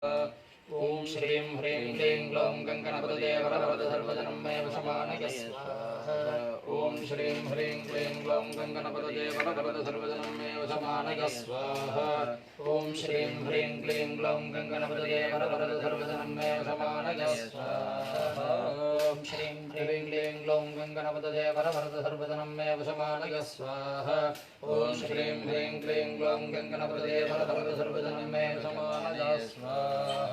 ओम श्रीं ह्रीं क्लीं ग्लौं गङ्गणपतये वरवरद सर्वजनं मे वशमानय स्वाहा। ओम श्रीं ह्रीं क्लीं ग्लौं गङ्गणपतये वरवरद सर्वजनं मे वशमानय स्वाहा। ओम श्रीं ह्रीं क्लीं ग्लौं गङ्गणपतये वरवरद सर्वजनं मे वशमानय स्वाहा। ओम श्रीं ह्रीं क्लीं ग्लौं गङ्गणपतये वरवरद सर्वजनं मे वशमानय स्वाहा। ओम श्रीं ह्रीं क्लीं ग्लौं गङ्गणपतये वरवरद सर्वजनं मे वशमानय स्वाहा।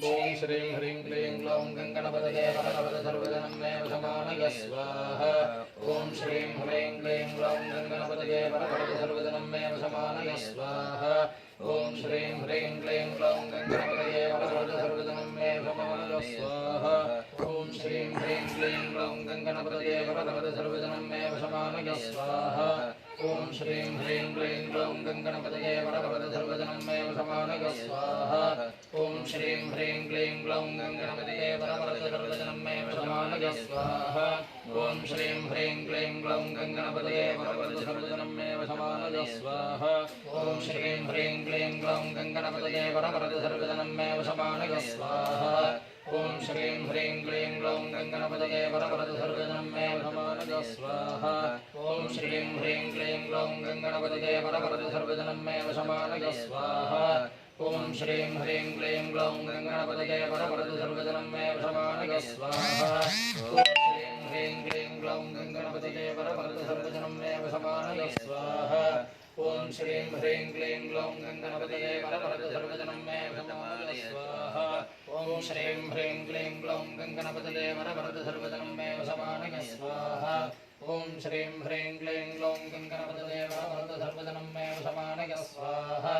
ओम श्रीं ह्रीं क्लीं ग्लौं गङ्गणपतये वरवरद सर्वजनं मे वशमानय स्वाहा। ओम श्रीं ह्रीं क्लीं ग्लौं गङ्गणपतये वरवरद सर्वजनं मे वशमानय स्वाहा। ओम श्रीं ह्रीं क्लीं ग्लौं गङ्गणपतये वरवरद सर्वजनं मे वशमानय स्वाहा। ओम श्रीं ह्रीं क्लीं ग्लौं गङ्गणपतये वरवरद सर्वजनं मे वशमानय स्वाहा। ओम श्रीं ह्रीं क्लीं ग्लौं गङ्गणपतये वरवरद सर्वजनं मे वशमानय स्वाहा। ओम श्रीं ह्रीं क्लीं ग्लौं गङ्गणपतये वरवरद सर्वजनं मे वशमानय स्वाहा। ओम श्रीं ह्रीं क्लीं ग्लौं गङ्गणपतये वरवरद सर्वजनं मे वशमानय स्वाहा। ओम श्रीं ह्रीं क्लीं ग्लौं गङ्गणपतये वरवरद सर्वजनं मे वशमानय स्वाहा। ओम श्रीं ह्रीं क्लीं ग्लौं गङ्गणपतये वरवरद सर्वजनं मे वशमानय स्वाहा। ओम श्रीं ह्रीं क्लीं ग्लौं गङ्गणपतये वरवरद सर्वजनं मे वशमानय स्वाहा। ओम श्रीं ह्रीं क्लीं ग्लौं गङ्गणपतये वरवरद सर्वजनं मे वशमानय स्वाहा। ओम श्रीं ह्रीं क्लीं ग्लौं गङ्गणपतये वरवरद सर्वजनं मे वशमानय स्वाहा। ओम श्रीं ह्रीं क्लीं ग्लौं गङ्गणपतये वरवरद सर्वजनं मे वशमानय स्वाहा। ओम श्रीं ह्रीं क्लीं ग्लौं गङ्गणपतये वरवरद सर्वजनं मे वशमानय स्वाहा। ओम श्रीं ह्रीं क्लीं ग्लौं गङ्गणपतये वरवरद सर्वजनं मे वशमानय स्वाहा। ओम श्रीं ह्रीं क्लीं ग्लौं गङ्गणपतये वरवरद सर्वजनं मे वशमानय स्वाहा।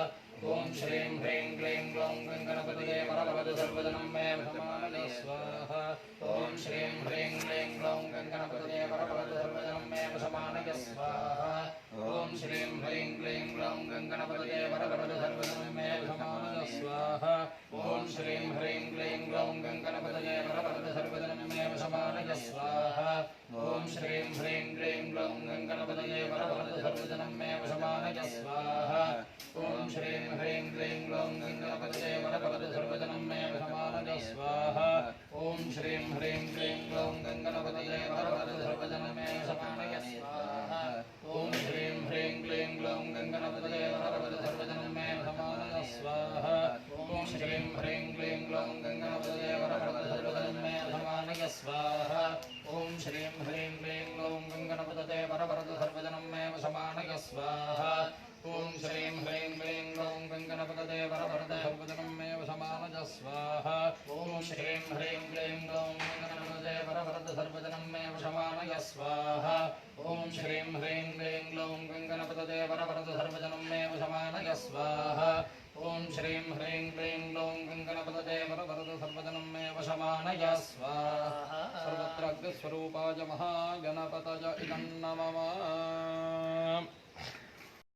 ओम श्रीं ह्रीं क्लीं ग्लौं गङ्गणपतये वरवरद सर्वजनं मे वशमानय स्वाहा। ओम श्रीं ह्रीं क्लीं ग्लौं गङ्गणपतये वरवरद सर्वजनं मे वशमानय स्वाहा। ओम श्रीं ह्रीं क्लीं ग्लौं गङ्गणपतये वरवरद सर्वजनं मे वशमानय स्वाहा। ओम श्रीं ह्रीं क्लीं ग्लौं गङ्गणपतये वरवरद सर्वजनं मे वशमानय स्वाहा। ओम श्रीं ह्रीं क्लीं ग्लौं गङ्गणपतये वरवरद सर्वजनं मे वशमानय स्वाहा। ओम श्रीं ह्रीं क्लीं ग्लौं गङ्गणपतये वरवरद सर्वजनं मे वशमानय स्वाहा। ओम श्रीं ह्रीं क्लीं ग्लौं गङ्गणपतये वरवरद सर्वजनं मे वशमानय स्वाहा। ओम श्रीं ह्रीं क्लीं ग्लौं गङ्गणपतये वरवरद सर्वजनं मे वशमानय स्वाहा। ओम श्रीं ह्रीं क्लीं ग्लौं गङ्गणपतये वरवरद सर्वजनं मे वशमानय स्वाहा। ओम श्रीं ह्रीं क्लीं ग्लौं गङ्गणपतये वरवरद सर्वजनं मे वशमानय स्वाहा। ओम श्रीं ह्रीं क्लीं ग्लौं गङ्गणपतये वरवरद सर्वजनं मे वशमानय स्वाहा। ओम श्रीं ह्रीं क्लीं ग्लौं गङ्गणपतये वरवरद सर्वजनं मे वशमानय स्वाहा। ओम श्रीं ह्रीं क्लीं ग्लौं गङ्गणपतये वरवरद सर्वजनं मे वशमानय स्वाहा। सर्वत्र अग्निस्वरूपाय महागणपतये इदं नमः।